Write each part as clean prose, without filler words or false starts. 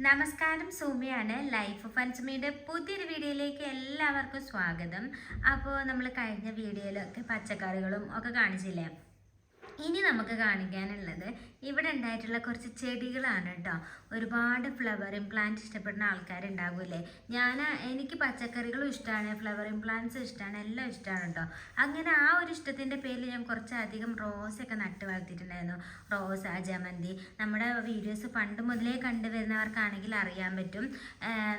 നമസ്കാരം, സൗമ്യയാണ്. ലൈഫ് പഞ്ചമിയുടെ പുതിയൊരു വീഡിയോയിലേക്ക് എല്ലാവർക്കും സ്വാഗതം. അപ്പോൾ നമ്മൾ കഴിഞ്ഞ വീഡിയോയിലൊക്കെ പച്ചക്കറികളും ഒക്കെ കാണിച്ചില്ലേ? ഇനി നമുക്ക് കാണിക്കാനുള്ളത് ഇവിടെ ഉണ്ടായിട്ടുള്ള കുറച്ച് ചെടികളാണ് കേട്ടോ. ഒരുപാട് ഫ്ലവറിങ് പ്ലാന്റ് ഇഷ്ടപ്പെടുന്ന ആൾക്കാരുണ്ടാവില്ലേ? എനിക്ക് പച്ചക്കറികളും ഇഷ്ടമാണ്, ഫ്ലവറിങ് പ്ലാന്റ്സും ഇഷ്ടമാണ്, എല്ലാം ഇഷ്ടമാണ് കേട്ടോ. അങ്ങനെ ആ ഒരു ഇഷ്ടത്തിൻ്റെ പേരിൽ ഞാൻ കുറച്ചധികം റോസൊക്കെ നട്ട് വളർത്തിയിട്ടുണ്ടായിരുന്നു. റോസ, ജമന്തി. നമ്മുടെ വീഡിയോസ് പണ്ട് മുതലേ കണ്ടുവരുന്നവർക്കാണെങ്കിൽ അറിയാൻ പറ്റും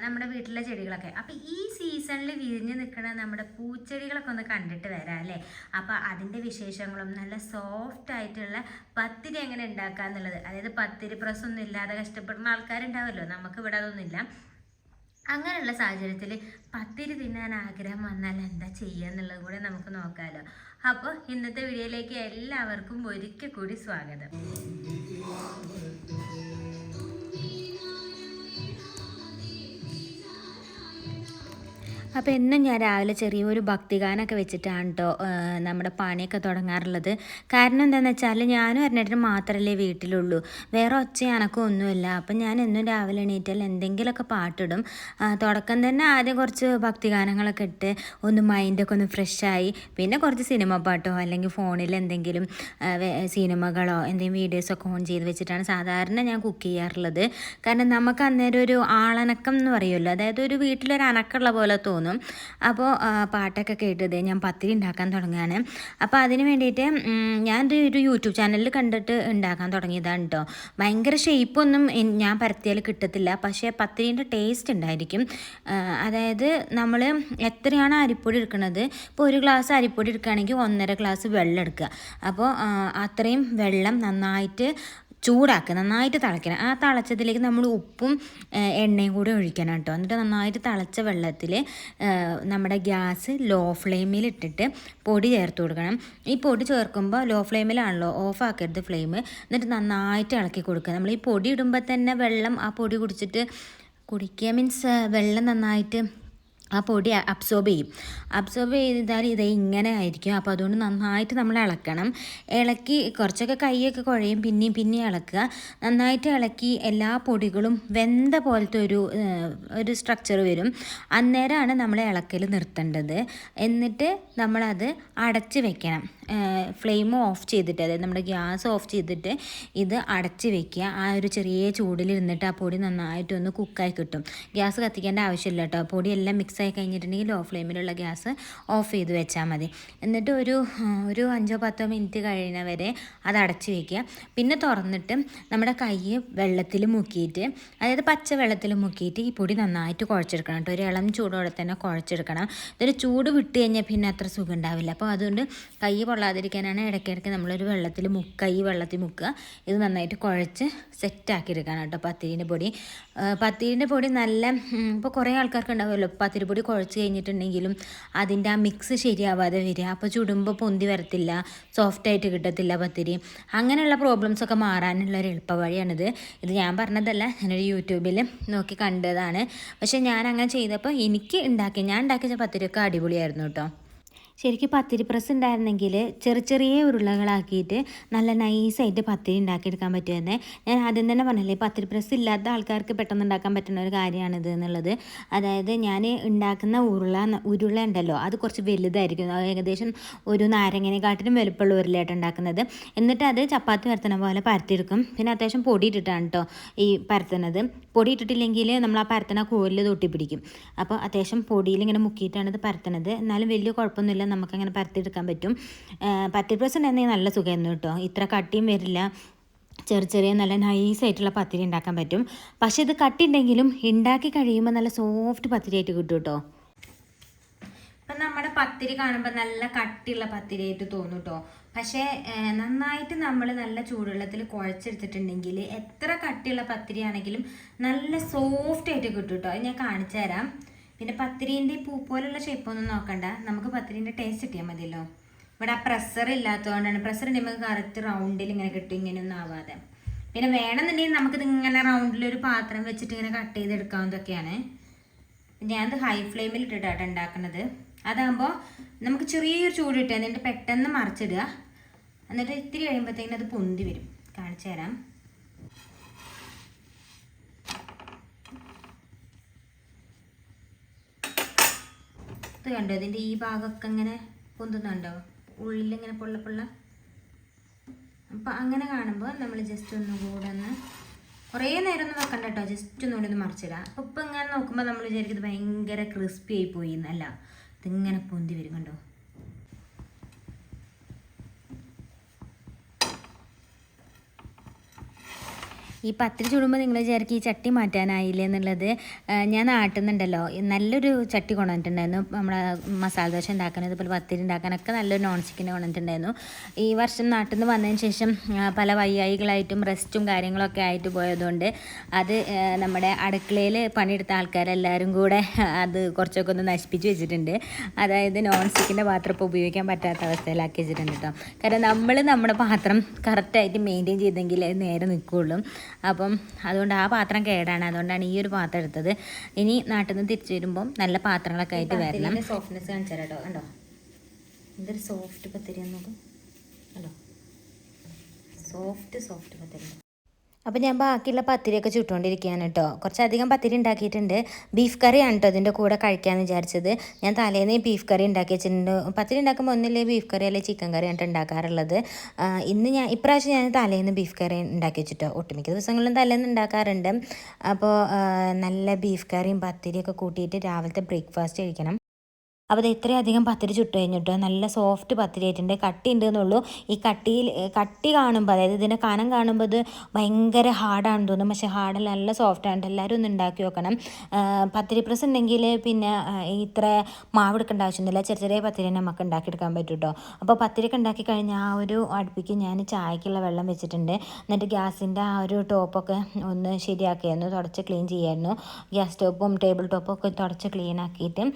നമ്മുടെ വീട്ടിലെ ചെടികളൊക്കെ. അപ്പോൾ ഈ സീസണിൽ വിരിഞ്ഞ് നിൽക്കുന്ന നമ്മുടെ പൂച്ചെടികളൊക്കെ ഒന്ന് കണ്ടിട്ട് വരാം അല്ലേ? അപ്പോൾ അതിൻ്റെ വിശേഷങ്ങളും നല്ല സോഫ്റ്റ് ആയിട്ടുള്ള പത്തിരി എങ്ങനെ ഉണ്ടാക്കുക എന്നുള്ളത്, അതായത് പത്തിരി പ്രസ്സൊന്നും ഇല്ലാതെ കഷ്ടപ്പെടുന്ന ആൾക്കാരുണ്ടാവുമല്ലോ, നമുക്ക് ഇവിടെ അതൊന്നുമില്ല. അങ്ങനെയുള്ള സാഹചര്യത്തിൽ പത്തിരി തിന്നാൻ ആഗ്രഹം വന്നാൽ എന്താ ചെയ്യുക എന്നുള്ളത് കൂടെ നമുക്ക് നോക്കാമല്ലോ. അപ്പോൾ ഇന്നത്തെ വീഡിയോയിലേക്ക് എല്ലാവർക്കും ഒരിക്കൽ കൂടി സ്വാഗതം. അപ്പോൾ എന്നും ഞാൻ രാവിലെ ചെറിയൊരു ഭക്തിഗാനമൊക്കെ വെച്ചിട്ടാണ് കേട്ടോ നമ്മുടെ പണിയൊക്കെ തുടങ്ങാറുള്ളത്. കാരണം എന്താണെന്ന് വെച്ചാൽ ഞാനും അരനേട്ടനും മാത്രമല്ലേ വീട്ടിലുള്ളൂ, വേറെ ഒച്ച അനക്കം ഒന്നുമില്ല. അപ്പം ഞാൻ എന്നും രാവിലെ എണീറ്റാൽ എന്തെങ്കിലുമൊക്കെ പാട്ടിടും. തുടക്കം തന്നെ ആദ്യം കുറച്ച് ഭക്തിഗാനങ്ങളൊക്കെ ഇട്ട് ഒന്ന് മൈൻഡൊക്കെ ഒന്ന് ഫ്രഷായി, പിന്നെ കുറച്ച് സിനിമ പാട്ടോ അല്ലെങ്കിൽ ഫോണിൽ എന്തെങ്കിലും സിനിമകളോ എന്തെങ്കിലും വീഡിയോസൊക്കെ ഓൺ ചെയ്ത് വെച്ചിട്ടാണ് സാധാരണ ഞാൻ കുക്ക് ചെയ്യാറുള്ളത്. കാരണം നമുക്ക് അന്നേരം ഒരു ആളനക്കം എന്ന് പറയുമല്ലോ, അതായത് ഒരു വീട്ടിലൊരു അനക്കമുള്ള പോലെ തോന്നും. അപ്പോൾ പാട്ടൊക്കെ കേട്ടത് ഞാൻ പത്തിരി ഉണ്ടാക്കാൻ തുടങ്ങുകയാണ്. അപ്പോൾ അതിന് വേണ്ടിയിട്ട് ഞാൻ ഒരു യൂട്യൂബ് ചാനലിൽ കണ്ടിട്ട് ഉണ്ടാക്കാൻ തുടങ്ങിയതാണ് കേട്ടോ. ഭയങ്കര ഷേപ്പൊന്നും ഞാൻ പരത്തിയാൽ കിട്ടത്തില്ല, പക്ഷേ പത്തിരീൻ്റെ ടേസ്റ്റ് ഉണ്ടായിരിക്കും. അതായത് നമ്മൾ എത്രയാണ് അരിപ്പൊടി എടുക്കുന്നത്, ഇപ്പോൾ ഒരു ഗ്ലാസ് അരിപ്പൊടി എടുക്കുകയാണെങ്കിൽ 1.5 ഗ്ലാസ് വെള്ളം എടുക്കുക. അപ്പോൾ അത്രയും വെള്ളം നന്നായിട്ട് ചൂടാക്കുക, നന്നായിട്ട് തിളയ്ക്കണം. ആ തിളച്ചതിലേക്ക് നമ്മൾ ഉപ്പും എണ്ണയും കൂടി ഒഴിക്കണം കേട്ടോ. എന്നിട്ട് നന്നായിട്ട് തിളച്ച വെള്ളത്തിൽ നമ്മുടെ ഗ്യാസ് ലോ ഫ്ലെയിമിൽ ഇട്ടിട്ട് പൊടി ചേർത്ത് കൊടുക്കണം. ഈ പൊടി ചേർക്കുമ്പോൾ ലോ ഫ്ലെയിമിലാണല്ലോ, ഓഫ് ആക്കരുത് ഫ്ലെയിം. എന്നിട്ട് നന്നായിട്ട് ഇളക്കി കൊടുക്കുക. നമ്മൾ ഈ പൊടി ഇടുമ്പോൾ തന്നെ വെള്ളം ആ പൊടി കുടിക്കുക മീൻസ് വെള്ളം നന്നായിട്ട് ആ പൊടി അബ്സോർബ് ചെയ്താൽ ഇത് ഇങ്ങനെ ആയിരിക്കും. അപ്പോൾ അതുകൊണ്ട് നന്നായിട്ട് നമ്മൾ ഇളക്കണം. ഇളക്കി കുറച്ചൊക്കെ കൈയൊക്കെ കുഴയും, പിന്നെയും ഇളക്കുക. നന്നായിട്ട് ഇളക്കി എല്ലാ പൊടികളും വെന്ത പോലത്തെ ഒരു സ്ട്രക്ചർ വരും. അന്നേരമാണ് നമ്മൾ ഇളക്കൽ നിർത്തേണ്ടത്. എന്നിട്ട് നമ്മളത് അടച്ച് വെക്കണം. ഫ്ലെയിം ഓഫ് ചെയ്തിട്ട്, അതായത് നമ്മുടെ ഗ്യാസ് ഓഫ് ചെയ്തിട്ട് ഇത് അടച്ച് വെക്കുക. ആ ഒരു ചെറിയ ചൂടിലിരുന്നിട്ട് ആ പൊടി നന്നായിട്ടൊന്ന് കുക്കായി കിട്ടും. ഗ്യാസ് കത്തിക്കേണ്ട ആവശ്യമില്ല കേട്ടോ. പൊടിയെല്ലാം മിക്സായി കഴിഞ്ഞിട്ടുണ്ടെങ്കിൽ ലോ ഫ്ലെയിമിലുള്ള ഗ്യാസ് ഓഫ് ചെയ്ത് വെച്ചാൽ മതി. എന്നിട്ട് ഒരു 5-10 മിനിറ്റ് കഴിയുന്നവരെ അത് അടച്ച് വയ്ക്കുക. പിന്നെ തുറന്നിട്ട് നമ്മുടെ കൈ വെള്ളത്തിൽ മുക്കിയിട്ട്, അതായത് പച്ച വെള്ളത്തിൽ മുക്കിയിട്ട് ഈ പൊടി നന്നായിട്ട് കുഴച്ചെടുക്കണം കേട്ടോ. ഒരു ഇളം ചൂടോടെ തന്നെ കുഴച്ചെടുക്കണം. ഇതൊരു ചൂട് വിട്ട് കഴിഞ്ഞാൽ പിന്നെ അത്ര സുഖം ഉണ്ടാവില്ല. അപ്പോൾ അതുകൊണ്ട് കൈ പൊള്ളാതിരിക്കാനാണ് ഇടയ്ക്കിടയ്ക്ക് നമ്മളൊരു കൈ വെള്ളത്തിൽ മുക്കുക. ഇത് നന്നായിട്ട് കുഴച്ച് സെറ്റാക്കി എടുക്കണം കേട്ടോ പത്തിരീൻ്റെ പൊടി നല്ല. ഇപ്പോൾ കുറേ ആൾക്കാർക്ക് ഉണ്ടാവുമല്ലോ പത്തിരിപ്പൊടി കുഴച്ച് കഴിഞ്ഞിട്ടുണ്ടെങ്കിലും അതിൻ്റെ ആ മിക്സ് ശരിയാവാതെ വരിക. അപ്പോൾ ചുടുമ്പോൾ പൊന്തി വരത്തില്ല, സോഫ്റ്റായിട്ട് കിട്ടത്തില്ല പത്തിരി. അങ്ങനെയുള്ള പ്രോബ്ലംസൊക്കെ മാറാനുള്ള ഒരു എളുപ്പ വഴിയാണിത്. ഇത് ഞാൻ പറഞ്ഞതല്ല, ഞാനൊരു യൂട്യൂബിൽ നോക്കി കണ്ടതാണ്. പക്ഷേ ഞാൻ അങ്ങനെ ചെയ്തപ്പോൾ ഞാൻ ഉണ്ടാക്കിയ പത്തിരിയൊക്കെ അടിപൊളിയായിരുന്നു കേട്ടോ. ശരിക്കും പത്തിരി പ്രസ് ഉണ്ടായിരുന്നെങ്കിൽ ചെറിയ ഉരുളകളാക്കിയിട്ട് നല്ല നൈസായിട്ട് പത്തിരി ഉണ്ടാക്കിയെടുക്കാൻ പറ്റുമെന്ന് ഞാൻ ആദ്യം തന്നെ പറഞ്ഞില്ലേ. പത്തിരി പ്രസ് ഇല്ലാത്ത ആൾക്കാർക്ക് പെട്ടെന്ന് ഉണ്ടാക്കാൻ പറ്റുന്ന ഒരു കാര്യമാണിത് എന്നുള്ളത്. അതായത് ഞാൻ ഉണ്ടാക്കുന്ന ഉരുള ഉണ്ടല്ലോ, അത് കുറച്ച് വലുതായിരിക്കും. ഏകദേശം ഒരു നാരങ്ങനെക്കാട്ടിലും വലുപ്പമുള്ള ഉരുളയായിട്ട് ഉണ്ടാക്കുന്നത്. എന്നിട്ട് അത് ചപ്പാത്തി പരത്തുന്ന പോലെ പരത്തിയെടുക്കും. പിന്നെ അത്യാവശ്യം പൊടി ഇട്ടിട്ടാണ് കേട്ടോ ഈ പരത്തുന്നത്. പൊടി ഇട്ടിട്ടില്ലെങ്കിൽ നമ്മൾ ആ പരത്തണ കോലിൽ തൊട്ടി പിടിക്കും. അപ്പോൾ അത്യാവശ്യം പൊടിയിൽ ഇങ്ങനെ മുക്കിയിട്ടാണ് ഇത് പരത്തണത്. എന്നാലും വലിയ കുഴപ്പമൊന്നുമില്ല, നമുക്കങ്ങനെ പരത്തിയെടുക്കാൻ പറ്റും. പത്തിരി പ്രസ് ഉണ്ടെങ്കിൽ നല്ല സുഖമായിരുന്നു കേട്ടോ. ഇത്ര കട്ടിയും വരില്ല, ചെറിയ നല്ല നൈസായിട്ടുള്ള പത്തിരി ഉണ്ടാക്കാൻ പറ്റും. പക്ഷേ ഇത് കട്ടിയുണ്ടെങ്കിലും ഉണ്ടാക്കി കഴിയുമ്പോൾ നല്ല സോഫ്റ്റ് പത്തിരിയായിട്ട് കിട്ടും കേട്ടോ. ഇപ്പം നമ്മുടെ പത്തിരി കാണുമ്പോൾ നല്ല കട്ടിയുള്ള പത്തിരിയായിട്ട് തോന്നും കേട്ടോ. പക്ഷേ നന്നായിട്ട് നമ്മൾ നല്ല ചൂടുവെള്ളത്തിൽ കുഴച്ചെടുത്തിട്ടുണ്ടെങ്കിൽ എത്ര കട്ടിയുള്ള പത്തിരി ആണെങ്കിലും നല്ല സോഫ്റ്റായിട്ട് കിട്ടും കേട്ടോ. അത് ഞാൻ കാണിച്ചു തരാം. പിന്നെ പത്തിരീൻ്റെ പൂ പോലുള്ള ഷേപ്പൊന്നും നോക്കണ്ട, നമുക്ക് പത്തിരീൻ്റെ ടേസ്റ്റ് കിട്ടിയാൽ മതിയല്ലോ. ഇവിടെ ആ പ്രഷർ ഇല്ലാത്തതുകൊണ്ടാണ്. പ്രഷർ ഉണ്ടെങ്കിൽ നമുക്ക് കറക്റ്റ് റൗണ്ടിൽ ഇങ്ങനെ കിട്ടും, ഇങ്ങനെയൊന്നും ആവാതെ. പിന്നെ വേണമെന്നുണ്ടെങ്കിൽ നമുക്കിത് ഇങ്ങനെ റൗണ്ടിലൊരു പാത്രം വെച്ചിട്ട് ഇങ്ങനെ കട്ട് ചെയ്തെടുക്കാവുന്നതൊക്കെയാണ്. ഞാനത് ഹൈ ഫ്ലെയിമിൽ ഇട്ടിട്ടാണ് ഉണ്ടാക്കുന്നത്. അതാകുമ്പോൾ നമുക്ക് ചെറിയൊരു ചൂട് കിട്ടുക, എന്നിട്ട് പെട്ടെന്ന് മറിച്ചിടുക. എന്നിട്ട് ഇത്തിരി കഴിയുമ്പോഴത്തേക്കിനും അത് പൊന്തി വരും. കാണിച്ചു തരാം. ഇത് കണ്ടോ, ഇതിൻ്റെ ഈ ഭാഗമൊക്കെ ഇങ്ങനെ പൊന്തുന്നുണ്ടോ, ഉള്ളിലിങ്ങനെ പൊള്ള. അപ്പം അങ്ങനെ കാണുമ്പോൾ നമ്മൾ ജസ്റ്റ് ഒന്നുകൂടെ കുറേ നേരം ഒന്നും വെക്കണ്ട കേട്ടോ, ജസ്റ്റ് ഒന്നുകൂടി ഒന്ന് മറിച്ചിടാം. അപ്പോൾ ഇപ്പം ഇങ്ങനെ നോക്കുമ്പോൾ നമ്മൾ വിചാരിക്കുന്നത് ഭയങ്കര ക്രിസ്പി ആയി പോയി എന്നല്ല, ഇതിങ്ങനെ പൊന്തി വരും കണ്ടോ. ഈ പത്തിരി ചുടുമ്പോൾ നിങ്ങൾ വിചാരിക്കും ഈ ചട്ടി മാറ്റാനായില്ലേ എന്നുള്ളത്. ഞാൻ നാട്ടുന്നുണ്ടല്ലോ നല്ലൊരു ചട്ടി കൊണ്ടുവന്നിട്ടുണ്ടായിരുന്നു, നമ്മുടെ മസാല ദോശ ഉണ്ടാക്കാൻ, ഇതുപോലെ പത്തിരി ഉണ്ടാക്കാനൊക്കെ നല്ലൊരു നോൺ സ്റ്റിക്കിൻ്റെ കൊണ്ടുവന്നിട്ടുണ്ടായിരുന്നു. ഈ വർഷം നാട്ടിൽ നിന്ന് വന്നതിന് ശേഷം പല വയ്യായികളായിട്ടും റെസ്റ്റും കാര്യങ്ങളൊക്കെ ആയിട്ട് പോയതുകൊണ്ട് അത് നമ്മുടെ അടുക്കളയിൽ പണിയെടുത്ത ആൾക്കാരെല്ലാവരും കൂടെ അത് കുറച്ചൊക്കെ ഒന്ന് നശിപ്പിച്ച് വെച്ചിട്ടുണ്ട്. അതായത് നോൺ സ്റ്റിക്കിൻ്റെ പാത്രം ഇപ്പോൾ ഉപയോഗിക്കാൻ പറ്റാത്ത അവസ്ഥയിലാക്കി വെച്ചിട്ടുണ്ട് കേട്ടോ. കാരണം നമ്മൾ നമ്മുടെ പാത്രം കറക്റ്റായിട്ട് മെയിൻറ്റെയിൻ ചെയ്തെങ്കിൽ അത് നേരെ നിൽക്കുകയുള്ളൂ. അപ്പം അതുകൊണ്ട് ആ പാത്രം കേടാണ്, അതുകൊണ്ടാണ് ഈ ഒരു പാത്രം എടുത്തത്. ഇനി നാട്ടിൽ നിന്ന് തിരിച്ചു വരുമ്പം നല്ല പാത്രങ്ങളൊക്കെ ആയിട്ട് വരണം. സോഫ്റ്റ്നെസ് കാണിച്ചാൽ കേട്ടോ, കണ്ടോ എന്തൊരു സോഫ്റ്റ് പത്തിരി നോക്കും കണ്ടോ, സോഫ്റ്റ് പത്തിരി. അപ്പോൾ ഞാൻ ബാക്കിയുള്ള പത്തിരിയൊക്കെ ചുട്ടുകൊണ്ടിരിക്കുകയാണ് കേട്ടോ. കുറച്ചധികം പത്തിരി ഉണ്ടാക്കിയിട്ടുണ്ട്. ബീഫ് കറിയാണ് കേട്ടോ ഇതിൻ്റെ കൂടെ കഴിക്കാമെന്ന് വിചാരിച്ചത്. ഞാൻ തലേന്ന് ബീഫ് കറി ഉണ്ടാക്കി വെച്ചിട്ടുണ്ട്. പത്തിരി ഉണ്ടാക്കുമ്പോൾ ഒന്നില്ലേ ബീഫ് കറി അല്ലെങ്കിൽ ചിക്കൻ കറിയാണ് ഉണ്ടാക്കാറുള്ളത്. ഇപ്രാവശ്യം ഞാൻ തലേന്ന് ബീഫ് കറി ഉണ്ടാക്കി വെച്ചിട്ടോ. ഒട്ടുമിക്ക ദിവസങ്ങളിലും തലേന്ന് ഉണ്ടാക്കാറുണ്ട്. അപ്പോൾ നല്ല ബീഫ് കറിയും പത്തിരിയൊക്കെ കൂട്ടിയിട്ട് രാവിലത്തെ ബ്രേക്ക്ഫാസ്റ്റ് കഴിക്കണം. അപ്പോൾ ഇത് ഇത്രയധികം പത്തിരി ചുട്ട് കഴിഞ്ഞിട്ടോ, നല്ല സോഫ്റ്റ് പത്തിരി ആയിട്ടുണ്ട്. കട്ടി ഉണ്ടെന്നുള്ളൂ. ഈ കട്ടി കാണുമ്പോൾ, അതായത് ഇതിൻ്റെ കനം കാണുമ്പോൾ ഇത് ഭയങ്കര ഹാർഡാണെന്ന് തോന്നും, പക്ഷേ ഹാർഡല്ല, നല്ല സോഫ്റ്റാണ്. എല്ലാവരും ഒന്ന് ഉണ്ടാക്കി നോക്കണം. പത്തിരി പ്രസ് ഉണ്ടെങ്കിൽ പിന്നെ ഇത്ര മാവ് എടുക്കേണ്ട ആവശ്യമൊന്നുമില്ല, ചെറിയ പത്തിരി തന്നെ നമുക്ക് ഉണ്ടാക്കിയെടുക്കാൻ പറ്റും കേട്ടോ. അപ്പോൾ പത്തിരിയൊക്കെ ഉണ്ടാക്കി കഴിഞ്ഞാൽ ആ ഒരു അടുപ്പിക്ക് ഞാൻ ചായക്കുള്ള വെള്ളം വെച്ചിട്ടുണ്ട്. എന്നിട്ട് ഗ്യാസിൻ്റെ ആ ഒരു ടോപ്പൊക്കെ ഒന്ന് ശരിയാക്കിയായിരുന്നു, തുടച്ച് ക്ലീൻ ചെയ്യായിരുന്നു. ഗ്യാസ് ടോപ്പും ടേബിൾ ടോപ്പും ഒക്കെ തുടച്ച് ക്ലീൻ ആക്കിയിട്ട്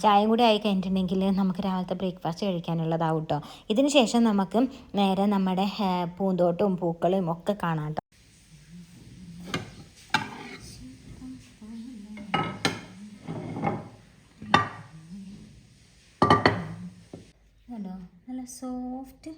ചായയും കൂടി ആയി കഴിഞ്ഞിട്ടുണ്ടെങ്കിൽ നമുക്ക് രാവിലത്തെ ബ്രേക്ക്ഫാസ്റ്റ് കഴിക്കാനുള്ളതാവും കേട്ടോ. ഇതിന് ശേഷം നമുക്ക് നേരെ നമ്മുടെ പൂന്തോട്ടവും പൂക്കളും ഒക്കെ കാണാം കേട്ടോ. ഹലോ, നല്ല സോഫ്റ്റ്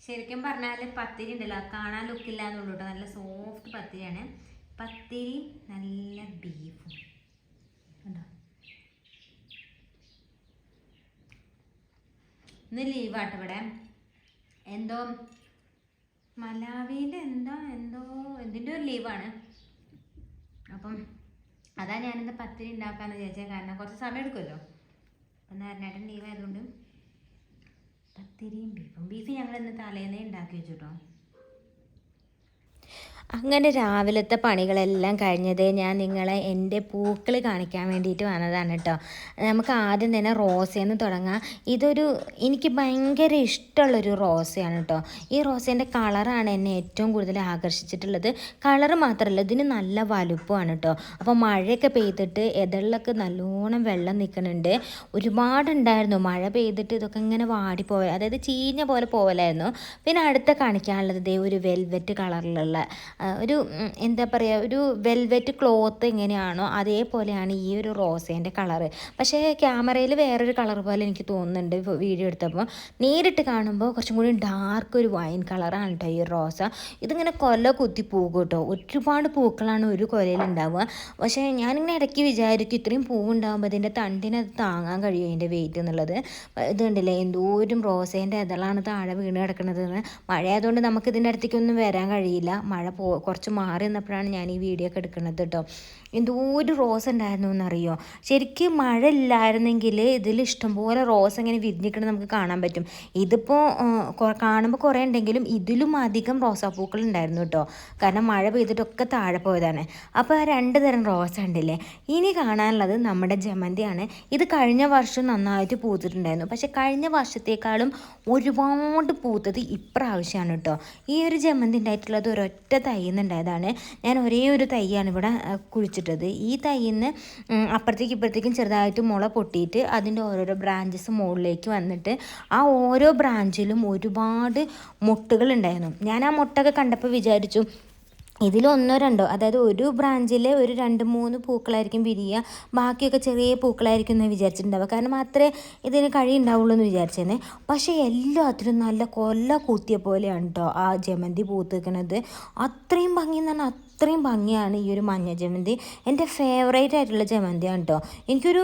ശരിക്കും പറഞ്ഞാൽ പത്തിരി ഉണ്ടല്ലോ കാണാൻ ലുക്കില്ല എന്നുള്ളൂ കേട്ടോ. നല്ല സോഫ്റ്റ് പത്തിരിയാണ്. പത്തിരി നല്ല ബീഫും കണ്ടോ. ഇന്ന് ലീവാട്ടോ ഇവിടെ. എന്തോ മലാവിയിൽ എന്തിൻ്റെ ഒരു ലീവാണ്. അപ്പം അതാ ഞാനിന്ന് പത്തിരി ഉണ്ടാക്കാമെന്ന് വിചാരിച്ചത്. കാരണം കുറച്ച് സമയം എടുക്കുമല്ലോ. അപ്പം നേരനായിട്ടും ലീവ് ആയതുകൊണ്ട് പത്തിരിയും ബീഫ് ഞങ്ങൾ ഇന്ന് തലേന്നേ ഉണ്ടാക്കി വെച്ചു കേട്ടോ. അങ്ങനെ രാവിലത്തെ പണികളെല്ലാം കഴിഞ്ഞത് ഞാൻ നിങ്ങളെ എൻ്റെ പൂക്കൾ കാണിക്കാൻ വേണ്ടിയിട്ട് വന്നതാണ് കേട്ടോ. നമുക്ക് ആദ്യം തന്നെ റോസയെന്ന് തുടങ്ങാം. എനിക്ക് ഭയങ്കര ഇഷ്ടമുള്ളൊരു റോസയാണ് കേട്ടോ. ഈ റോസേൻ്റെ കളറാണ് എന്നെ ഏറ്റവും കൂടുതൽ ആകർഷിച്ചിട്ടുള്ളത്. കളറ് മാത്രമല്ല, ഇതിന് നല്ല വലുപ്പമാണ് കേട്ടോ. അപ്പോൾ മഴയൊക്കെ പെയ്തിട്ട് എതളിലൊക്കെ നല്ലോണം വെള്ളം നിൽക്കുന്നുണ്ട്. ഒരുപാടുണ്ടായിരുന്നു. മഴ പെയ്തിട്ട് ഇതൊക്കെ ഇങ്ങനെ വാടിപ്പോയ, അതായത് ചീഞ്ഞ പോലെ പോവലായിരുന്നു. പിന്നെ അടുത്ത കാണിക്കാനുള്ളത് ഒരു വെൽവെറ്റ് കളറിലുള്ള ഒരു എന്താ പറയുക, ഒരു വെൽവെറ്റ് ക്ലോത്ത് എങ്ങനെയാണോ അതേപോലെയാണ് ഈ ഒരു റോസേൻ്റെ കളറ്. പക്ഷേ ക്യാമറയിൽ വേറൊരു കളർ പോലെ എനിക്ക് തോന്നുന്നുണ്ട് വീഡിയോ എടുത്തപ്പോൾ. നേരിട്ട് കാണുമ്പോൾ കുറച്ചും കൂടി ഡാർക്ക് ഒരു വൈൻ കളറാണ് കേട്ടോ ഈ റോസ. ഇതിങ്ങനെ കൊല കുത്തി പോകും കേട്ടോ. ഒരുപാട് പൂക്കളാണ് ഒരു കൊലയിൽ ഉണ്ടാവുക. പക്ഷേ ഞാനിങ്ങനെ ഇടയ്ക്ക് വിചാരിക്കും ഇത്രയും പൂവുണ്ടാകുമ്പോൾ ഇതിൻ്റെ തണ്ടിന് അത് താങ്ങാൻ കഴിയും ഇതിൻ്റെ വെയിറ്റ് എന്നുള്ളത്. ഇത് കണ്ടില്ലേ എന്തോരം റോസേൻ്റെ ഇതളാണ് താഴെ വീണ് കിടക്കുന്നതെന്ന്. മഴയായതുകൊണ്ട് നമുക്ക് ഇതിൻ്റെ അടുത്തേക്കൊന്നും വരാൻ കഴിയില്ല. മഴ കുറച്ച് മാറി നിന്നപ്പോഴാണ് ഞാൻ ഈ വീഡിയോ ഒക്കെ എടുക്കുന്നത് കേട്ടോ. എന്തോ ഒരു റോസ് ഉണ്ടായിരുന്നു എന്നറിയോ. ശരിക്കും മഴ ഇല്ലായിരുന്നെങ്കിൽ ഇതിൽ ഇഷ്ടംപോലെ റോസ് ഇങ്ങനെ വിരിഞ്ഞിക്കണം നമുക്ക് കാണാൻ പറ്റും. ഇതിപ്പോൾ കാണുമ്പോൾ കുറേ ഉണ്ടെങ്കിലും ഇതിലും അധികം റോസാപ്പൂക്കൾ ഉണ്ടായിരുന്നു കേട്ടോ. കാരണം മഴ പെയ്തിട്ടൊക്കെ താഴെ പോയതാണ്. അപ്പോൾ ആ 2 തരം റോസ ഉണ്ടല്ലേ. ഇനി കാണാനുള്ളത് നമ്മുടെ ജമന്തിയാണ്. ഇത് കഴിഞ്ഞ വർഷം നന്നായിട്ട് പൂത്തിട്ടുണ്ടായിരുന്നു. പക്ഷേ കഴിഞ്ഞ വർഷത്തേക്കാളും ഒരുപാട് പൂത്തത് ഇപ്രാവശ്യമാണ് കേട്ടോ. ഈ ഒരു ജമന്തി ഉണ്ടായിട്ടുള്ളത് ഒരൊറ്റ തൈന്നുണ്ടായതാണ്. ഞാൻ ഒരേ ഒരു തൈയാണ് ഇവിടെ കുഴിച്ചിട്ടത്. ഈ തൈന്ന് അപ്പുറത്തേക്കും ഇപ്പുറത്തേക്കും ചെറുതായിട്ട് മുള പൊട്ടിയിട്ട് അതിൻ്റെ ഓരോരോ ബ്രാഞ്ചസ് മുകളിലേക്ക് വന്നിട്ട് ആ ഓരോ ബ്രാഞ്ചിലും ഒരുപാട് മുട്ടുകൾ ഉണ്ടായിരുന്നു. ഞാൻ ആ മുട്ടൊക്കെ കണ്ടപ്പോൾ വിചാരിച്ചു ഇതിലൊന്നോ രണ്ടോ, അതായത് ഒരു ബ്രാഞ്ചിൽ ഒരു 2-3 പൂക്കളായിരിക്കും വിരിയുക, ബാക്കിയൊക്കെ ചെറിയ പൂക്കളായിരിക്കും എന്ന് വിചാരിച്ചിട്ടുണ്ടാവുക. കാരണം അത്രേ ഇതിന് കഴിയുണ്ടാവുള്ളൂ എന്ന് വിചാരിച്ചേനെ. പക്ഷേ എല്ലാത്തിനും നല്ല കൊല്ല കുത്തിയ പോലെയാണ് കേട്ടോ ആ ജമന്തി പൂത്ത് നിൽക്കുന്നത്. അത്രയും ഭംഗി എന്ന് പറഞ്ഞാൽ അത്രയും ഭംഗിയാണ് ഈ ഒരു മഞ്ഞ ജമന്തി. എൻ്റെ ഫേവറേറ്റ് ആയിട്ടുള്ള ജമന്തിയാണ് കേട്ടോ. എനിക്കൊരു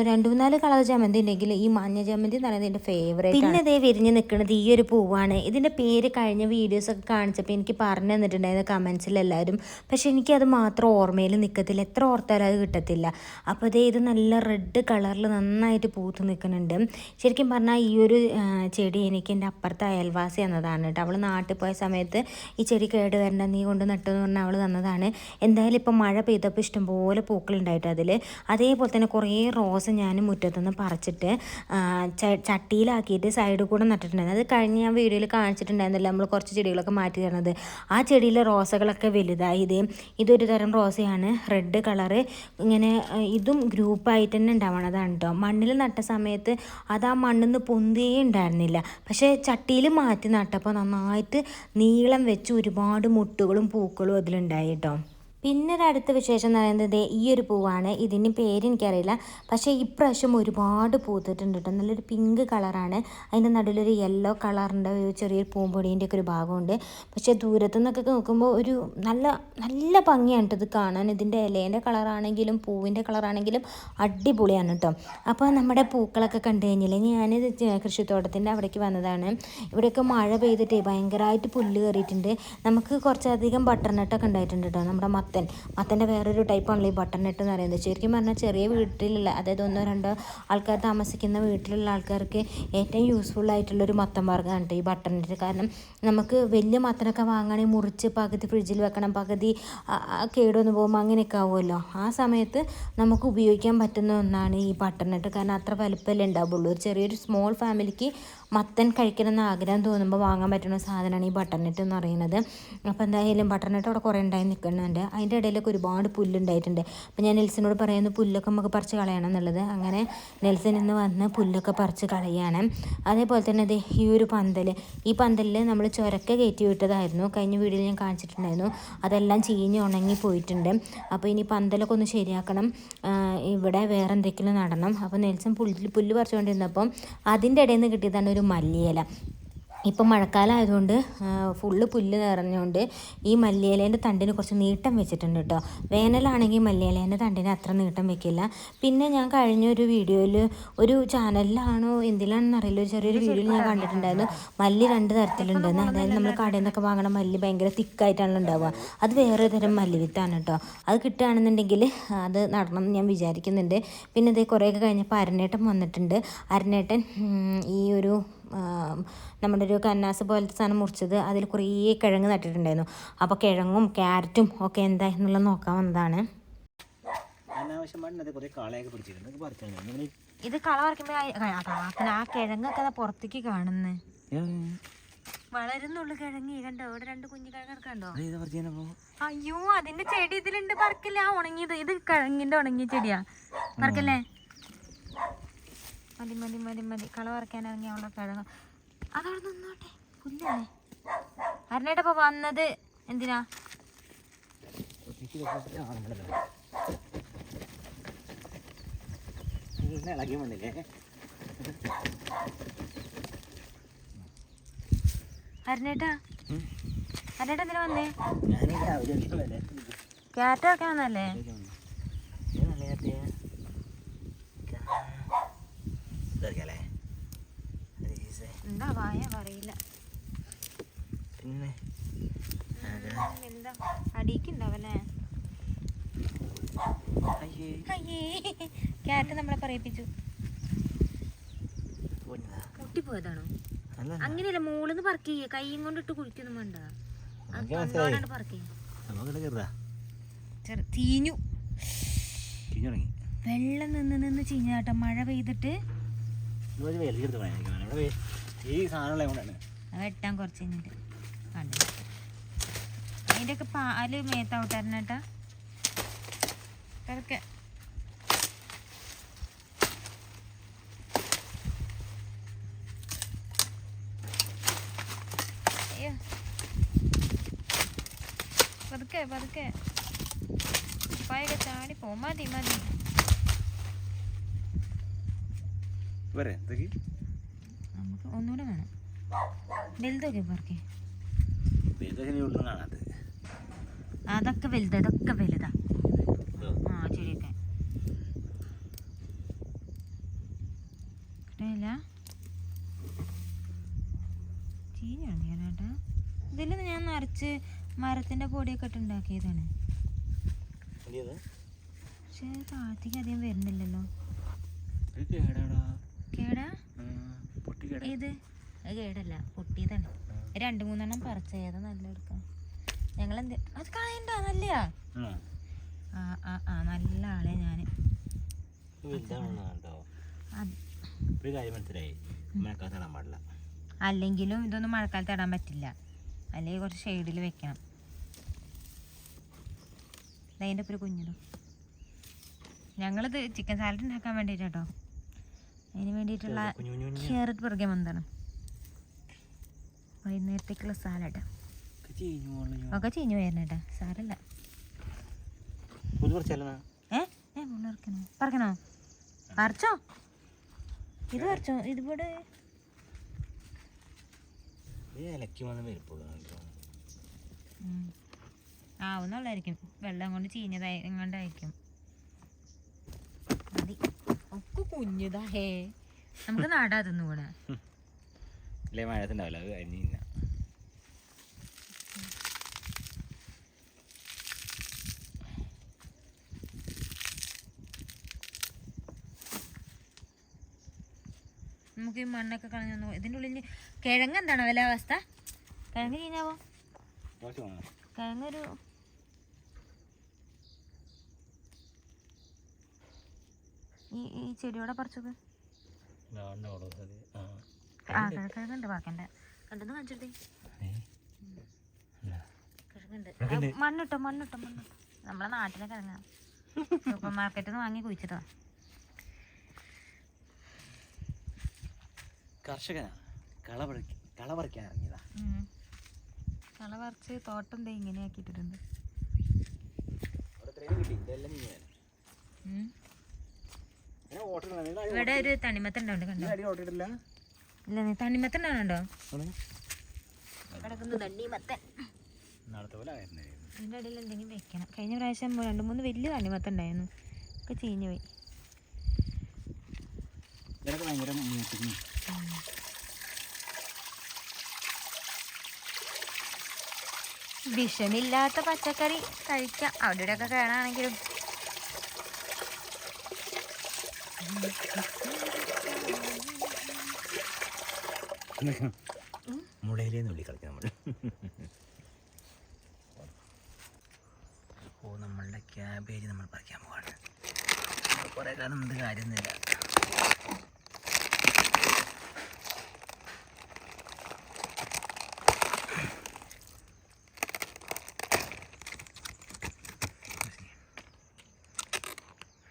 2-4 കളർ ജമന്തി ഉണ്ടെങ്കിൽ ഈ മഞ്ഞ ജമന്തി എന്ന് പറയുന്നത് എൻ്റെ ഫേവറേറ്റ്. പിന്നെ ഇതേ വിരിഞ്ഞ് നിൽക്കുന്നത് ഈ ഒരു പൂവാണ്. ഇതിൻ്റെ പേര് കഴിഞ്ഞ വീഡിയോസൊക്കെ കാണിച്ചപ്പോൾ എനിക്ക് പറഞ്ഞു തന്നിട്ടുണ്ടായിരുന്നു കമൻസിൽ എല്ലാവരും. പക്ഷേ എനിക്കത് മാത്രം ഓർമ്മയിൽ നിൽക്കത്തില്ല, എത്ര ഓർത്താലും അത് കിട്ടത്തില്ല. അപ്പോൾ അതേ ഇത് നല്ല റെഡ് കളറിൽ നന്നായിട്ട് പൂത്ത് നിൽക്കുന്നുണ്ട്. ശരിക്കും പറഞ്ഞാൽ ഈ ഒരു ചെടി എനിക്ക് എൻ്റെ അപ്പുറത്തെ അയൽവാസി എന്നതാണ് കേട്ടോ. അവൾ നാട്ടിൽ പോയ സമയത്ത് ഈ ചെടി കേട് വരണ്ട, നീ കൊണ്ട് നട്ടെന്ന് പറഞ്ഞാൽ അവൾ തന്നതാണ്. എന്തായാലും ഇപ്പം മഴ പെയ്തപ്പോൾ ഇഷ്ടംപോലെ പൂക്കളുണ്ടായിട്ട് അതിൽ. അതേപോലെ തന്നെ കുറേ റോസ് ഞാൻ മുറ്റത്തുനിന്ന് പറിച്ചിട്ട് ചട്ടിയിലാക്കിയിട്ട് സൈഡിൽ കൂടെ നട്ടിട്ടുണ്ടായിരുന്നു. അത് കഴിഞ്ഞ് ഞാൻ വീഡിയോയിൽ കാണിച്ചിട്ടുണ്ടായിരുന്നില്ല, നമ്മൾ കുറച്ച് ചെടികളൊക്കെ മാറ്റി തരുന്നത്. ആ ചെടിയിലെ റോസകളൊക്കെ വലുതായി. ഇതൊരു തരം റോസയാണ്, റെഡ് കളറ്. ഇങ്ങനെ ഇതും ഗ്രൂപ്പായിട്ട് തന്നെ ഉണ്ടാവണതാണ് കേട്ടോ. മണ്ണിൽ നട്ട സമയത്ത് അത് ആ മണ്ണിൽ നിന്ന് പൊന്തേ ഉണ്ടായിരുന്നില്ല. പക്ഷേ ചട്ടിയിൽ മാറ്റി നട്ടപ്പോൾ നന്നായിട്ട് നീളം വെച്ച് ഒരുപാട് മുട്ടുകളും പൂക്കളും അതിലുണ്ടായി കേട്ടോ. പിന്നെ അടുത്ത വിശേഷം എന്ന് പറയുന്നത് ഈ ഒരു പൂവാണ്. ഇതിന് പേര് എനിക്കറിയില്ല, പക്ഷേ ഇപ്രാവശ്യം ഒരുപാട് പൂത്തിട്ടുണ്ട് കേട്ടോ. നല്ലൊരു പിങ്ക് കളറാണ്. അതിൻ്റെ നടുവിലൊരു യെല്ലോ കളറിൻ്റെ ഒരു ചെറിയൊരു പൂമ്പൊടീൻ്റെ ഒക്കെ ഒരു ഭാഗമുണ്ട്. പക്ഷേ ദൂരത്തു നിന്നൊക്കെ നോക്കുമ്പോൾ ഒരു നല്ല നല്ല ഭംഗിയാണ് കേട്ടോ ഇത് കാണാൻ. ഇതിൻ്റെ ഇലേൻ്റെ കളറാണെങ്കിലും പൂവിൻ്റെ കളറാണെങ്കിലും അടിപൊളിയാണ് കേട്ടോ. അപ്പോൾ നമ്മുടെ പൂക്കളൊക്കെ കണ്ടു കഴിഞ്ഞില്ലേ, ഞാനിത് കൃഷിത്തോട്ടത്തിൻ്റെ അവിടേക്ക് വന്നതാണ്. ഇവിടെയൊക്കെ മഴ പെയ്തിട്ട് ഭയങ്കരമായിട്ട് പുല്ല് കയറിയിട്ടുണ്ട്. നമുക്ക് കുറച്ചധികം ബട്ടർനട്ടൊക്കെ ഉണ്ടായിട്ടുണ്ട് കേട്ടോ. നമ്മുടെ മത്തൻ്റെ വേറൊരു ടൈപ്പാണല്ലോ ഈ ബട്ടർനട്ട് എന്ന് പറയുന്നത്. ശരിക്കും പറഞ്ഞാൽ ചെറിയ വീട്ടിലുള്ള, അതായത് 1-2 ആൾക്കാർ താമസിക്കുന്ന വീട്ടിലുള്ള ആൾക്കാർക്ക് ഏറ്റവും യൂസ്ഫുൾ ആയിട്ടുള്ളൊരു മത്തൻ വർഗ്ഗമാണ് കേട്ടോ ഈ ബട്ടർനട്ട്. കാരണം നമുക്ക് വലിയ മത്തനൊക്കെ വാങ്ങുകയാണെങ്കിൽ മുറിച്ച് പകുതി ഫ്രിഡ്ജിൽ വെക്കണം, പകുതി കേടുവന്ന് പോകുമ്പോൾ അങ്ങനെയൊക്കെ ആവുമല്ലോ. ആ സമയത്ത് നമുക്ക് ഉപയോഗിക്കാൻ പറ്റുന്ന ഒന്നാണ് ഈ ബട്ടർനട്ട്. കാരണം അത്ര വലുപ്പമല്ലേ ഉണ്ടാവുള്ളൂ. ഒരു ചെറിയൊരു സ്മോൾ ഫാമിലിക്ക് മത്തൻ കഴിക്കണമെന്ന് ആഗ്രഹം തോന്നുമ്പോൾ വാങ്ങാൻ പറ്റുന്ന സാധനമാണ് ഈ ബട്ടർനട്ട് എന്ന് പറയുന്നത്. അപ്പോൾ എന്തായാലും ബട്ടർനട്ട് അവിടെ കുറേ ഉണ്ടായി നിൽക്കുന്നുണ്ട്. അതിൻ്റെ ഇടയിലൊക്കെ ഒരുപാട് പുല്ലുണ്ടായിട്ടുണ്ട്. അപ്പോൾ ഞാൻ നെൽസിനോട് പറയുന്നു പുല്ലൊക്കെ നമുക്ക് പറിച്ച് കളയണം എന്നുള്ളത്. അങ്ങനെ നെൽസൻ ഇന്ന് വന്ന് പുല്ലൊക്കെ പറിച്ച് കളയാണ്. അതേപോലെ തന്നെ അതെ ഈ ഒരു ഈ പന്തലിൽ നമ്മൾ ചുരക്ക കയറ്റി വിട്ടതായിരുന്നു. കഴിഞ്ഞ വീഡിയോയിൽ ഞാൻ കാണിച്ചിട്ടുണ്ടായിരുന്നു. അതെല്ലാം ചീഞ്ഞ് ഉണങ്ങി പോയിട്ടുണ്ട്. അപ്പോൾ ഇനി പന്തലൊക്കെ ഒന്ന് ശരിയാക്കണം, ഇവിടെ വേറെ എന്തെങ്കിലും നടണം. അപ്പോൾ നെൽസൺ പുല്ല് പറിച്ചുകൊണ്ടിരുന്നപ്പം അതിൻ്റെ ഇടയിൽ നിന്ന് കിട്ടിയതാണ് ഒരു മല്ലിയില. ഇപ്പം മഴക്കാലം ആയതുകൊണ്ട് ഫുള്ള് പുല്ല് നിറഞ്ഞുകൊണ്ട് ഈ മല്ലിയിലേൻ്റെ തണ്ടിന് കുറച്ച് നീട്ടം വെച്ചിട്ടുണ്ട് കേട്ടോ. വേനലാണെങ്കിൽ മല്ലിയിലേൻ്റെ തണ്ടിന് അത്ര നീട്ടം വെക്കില്ല. പിന്നെ ഞാൻ കഴിഞ്ഞൊരു വീഡിയോയിൽ ഒരു ചാനലിലാണോ എന്തിലാണെന്ന് അറിയില്ല, ഒരു ചെറിയൊരു വീഡിയോയിൽ ഞാൻ കണ്ടിട്ടുണ്ടായിരുന്നു മല്ലി 2 തരത്തിലുണ്ടെന്ന്. അതായത് നമ്മൾ കടയിൽ നിന്നൊക്കെ വാങ്ങണ മല്ലി ഭയങ്കര തിക്കായിട്ടാണല്ലോ ഉണ്ടാവുക. അത് വേറെ തരം മല്ലിവിത്താണ് കേട്ടോ. അത് കിട്ടുകയാണെന്നുണ്ടെങ്കിൽ അത് നടണം എന്ന് ഞാൻ വിചാരിക്കുന്നുണ്ട്. പിന്നെ ഇതേ കുറേയൊക്കെ കഴിഞ്ഞപ്പോൾ അരനേട്ടൻ വന്നിട്ടുണ്ട്. അരനേട്ടൻ ഈ ഒരു നമ്മുടെ ഒരു കന്നാസ് പോലത്തെ സാധനം മുറിച്ചത് അതിൽ കുറേ കിഴങ്ങ് നട്ടിട്ടുണ്ടായിരുന്നു. അപ്പോൾ കിഴങ്ങും ക്യാരറ്റും ഒക്കെ എന്തായെന്നുള്ളത് നോക്കാൻ വന്നതാണ്. ഇത് കള പറിക്കുമ്പോൾ ആ കിഴങ്ങൊക്കെ പുറത്തേക്ക് കാണുന്നു, വളരുന്നുള്ളു കിഴങ്ങ്. കണ്ടോ ഇവിടെ 2 കുഞ്ഞു കിഴങ്ങ് കണ്ടോ? അയ്യോ അതിന്റെ ചെടി ഇതിലുണ്ട്, പറക്കില്ല. ആ ഉണങ്ങിയത് ഇത് കിഴങ്ങിന്റെ ഉണങ്ങിയ ചെടിയാ, പറക്കല്ലേ. മതി മതി മതി മതി കള പറിക്കാൻ ഇറങ്ങിയുള്ള കിഴങ്ങ് അതവിടെ നിന്നോട്ടെ, പുല്ലേ. അരനേട്ടപ്പോ വന്നത് എന്തിനാ? അരനേട്ടാ അരനേട്ട എന്തിനാ വന്നേ? ക്യാറ്റ് ഒക്കെ വന്നല്ലേ? എന്താ വായ പറയില്ല. പിന്നെ എന്താ അടിക്കുണ്ടാവല്ലേ? ക്യാറ്റ് നമ്മളെ പറയിപ്പിച്ചു. പൊട്ടിപ്പോയതാണോ? അങ്ങനെയല്ല, മോളിന്ന് പറക്കി കൈയും കൊണ്ടിട്ട് കുഴിക്കൊന്നും വേണ്ട. പറക്കി തീഞ്ഞു, വെള്ളം നിന്ന് ചീഞ്ഞാട്ടോ മഴ പെയ്തിട്ട്. വെട്ടാൻ കുറച്ച് കഴിഞ്ഞിട്ട് കണ്ടു. അതിൻ്റെ ഒക്കെ പാല് മേത്താവട്ടായിരുന്നേട്ടാ അതൊക്കെ. പതുക്കെ പതുക്കെ ഉപ്പായൊക്കെ ചാടി പോ. മതി മതി. നമുക്ക് ഒന്നുകൂടെ വേണം. വലുതൊക്കെ പറക്കേ. അതൊക്കെ വലുതാ, ഇതൊക്കെ വലുതാ. ആ ചെടിയൊക്കെ ഇഷ്ടമില്ല. ചീഞ്ഞാണ് ഞാനേട്ടാ. ഇതിൽ ഞാൻ നിറച്ച് മരത്തിന്റെ പൊടിയൊക്കെ ഇട്ട് ഉണ്ടാക്കിയതാണ്. പക്ഷെ താഴത്തേക്ക് അധികം വരുന്നില്ലല്ലോ. കേടാ ഇത്? അത് കേടല്ല, പൊട്ടിയതാണ്. 2-3 പറിച്ചത് നല്ല എടുക്കാം. ഞങ്ങളെന്ത് അത് കളയണ്ട, നല്ലയാ. നല്ല ആളെ ഞാൻ. അല്ലെങ്കിലും ഇതൊന്നും മഴക്കാലത്ത് ഇടാൻ പറ്റില്ല, അല്ലെങ്കിൽ കുറച്ച് ഷെയ്ഡിൽ വെക്കണം. അതിൻ്റെ ഒപ്പം ഒരു കുഞ്ഞിതും. ഞങ്ങളിത് ചിക്കൻ സാലഡ് ഉണ്ടാക്കാൻ വേണ്ടിയിട്ട് കേട്ടോ. അതിന് വേണ്ടിയിട്ടുള്ള ക്യാരറ്റ് പുറകെ വന്നതാണ്. വൈകുന്നേരത്തേക്കുള്ള സാലഡ് ഒക്കെ ചീഞ്ഞു പോയിരുന്നേട്ടാ. സാരല്ല. പറക്കണോ? പറിച്ചോ, ഇത് പറിച്ചോ. ഇതിവിടെ ആവുന്നുള്ളായിരിക്കും. വെള്ളം കൊണ്ട് ചീഞ്ഞതായി എങ്ങാണ്ടായിരിക്കും. മതി. ഒക്കെ കുഞ്ഞിതാ. ഹേ, നമുക്ക് നാടാ തിന്നുകൂടെ. നമുക്ക് ഈ മണ്ണൊക്കെ കളഞ്ഞു. ഇതിൻ്റെ ഉള്ളിൽ കിഴങ്ങ് എന്താണ് വില അവസ്ഥ? കിഴങ്ങ് ചീഞ്ഞാവോ? കിഴങ്ങൊരു ഈ ചെടിയോടെ പറിച്ചത്. കിഴങ്ങുണ്ട്, പാക്കണ്ട കണ്ടെന്ന് കാണിച്ചിട്ടേ. കിഴങ്ങുണ്ട്. മണ്ണിട്ടോ നമ്മളെ നാട്ടിലെ കിഴങ്ങാ. സൂപ്പർ മാർക്കറ്റിൽ നിന്ന് വാങ്ങി കുഴിച്ചിട്ടോ. കർഷകനാ, കള പറിക്കാൻ ഇറങ്ങിയതാ. കള പറിച്ച് തോട്ടം ഇങ്ങനെ ആക്കിയിട്ടുണ്ട്. ഇവിടെ ഒരു തണിമത്തുണ്ടോ കണ്ടോ? ഇല്ല, നീ തണ്ണിമത്തുണ്ടോ? കിടക്കുന്നു തണ്ണിമത്തൻ. അതിൻ്റെ ഇടയിൽ എന്തെങ്കിലും വെക്കണം. കഴിഞ്ഞ പ്രാവശ്യം 2-3 വലിയ തണ്ണിമത്തുണ്ടായിരുന്നു, ഒക്കെ ചീഞ്ഞു പോയി. വിഷമില്ലാത്ത പച്ചക്കറി കഴിക്കാം. അവിടെ ഇവിടെയൊക്കെ കേടാണെങ്കിലും. മുളയിലേന്ന് കളിക്കാം നമ്മൾ. നമ്മളുടെ ക്യാബേജ് നമ്മൾ പറിക്കാൻ പോവാണ്. കുറേ കാലം എന്ത് കാര്യമൊന്നുമില്ല.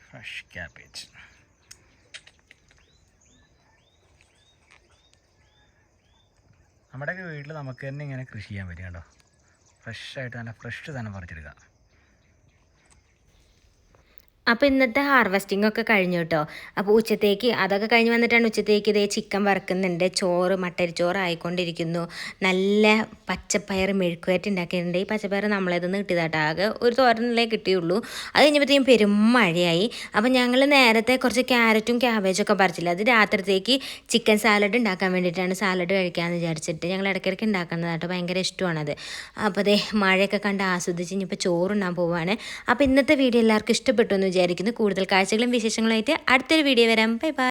Fresh cabbage. നമ്മുടെയൊക്കെ വീട്ടിൽ നമുക്ക് തന്നെ ഇങ്ങനെ കൃഷി ചെയ്യാൻ പറ്റും കേട്ടോ. ഫ്രഷായിട്ട് നല്ല ഫ്രഷ് സാധനം പറിച്ചെടുക്കാം. അപ്പോൾ ഇന്നത്തെ ഹാർവെസ്റ്റിംഗ് ഒക്കെ കഴിഞ്ഞു കേട്ടോ. അപ്പോൾ ഉച്ചത്തേക്ക് അതൊക്കെ കഴിഞ്ഞ് വന്നിട്ടാണ് ഉച്ചത്തേക്ക് ഇതേ ചിക്കൻ വറുക്കുന്നുണ്ട്. ചോറ് മട്ടരിച്ചോറ് ആയിക്കൊണ്ടിരിക്കുന്നു. നല്ല പച്ചപ്പയർ മെഴുക്കുവരട്ടി ഉണ്ടാക്കിയിട്ടുണ്ട്. ഈ പച്ചപ്പയർ നമ്മളേതൊന്നും കിട്ടിയതാട്ടോ. ആകെ ഒരു തോരനല്ലേ കിട്ടിയുള്ളൂ. അത് കഴിഞ്ഞപ്പോഴത്തേക്കും പെരും മഴയായി. അപ്പോൾ ഞങ്ങൾ നേരത്തെ കുറച്ച് ക്യാരറ്റും ക്യാബേജൊക്കെ പറിച്ചില്ല. അത് രാത്രിത്തേക്ക് ചിക്കൻ സാലഡ് ഉണ്ടാക്കാൻ വേണ്ടിയിട്ടാണ്, സാലഡ് കഴിക്കാമെന്ന് വിചാരിച്ചിട്ട്. ഞങ്ങൾ ഇടയ്ക്കിടയ്ക്ക് ഉണ്ടാക്കുന്നതാട്ടോ, ഭയങ്കര ഇഷ്ടമാണത്. അപ്പോൾ അതേ മഴയൊക്കെ കണ്ട് ആസ്വദിച്ച് ഇനിയിപ്പോൾ ചോറുണ്ണാൻ പോവുകയാണ്. അപ്പോൾ ഇന്നത്തെ വീഡിയോ എല്ലാവർക്കും ഇഷ്ടപ്പെട്ടു എന്ന് വിചാരിക്കുന്നു. കൂടുതൽ കാഴ്ചകളും വിശേഷങ്ങളുമായിട്ട് അടുത്തൊരു വീഡിയോ വരാം. Bye bye.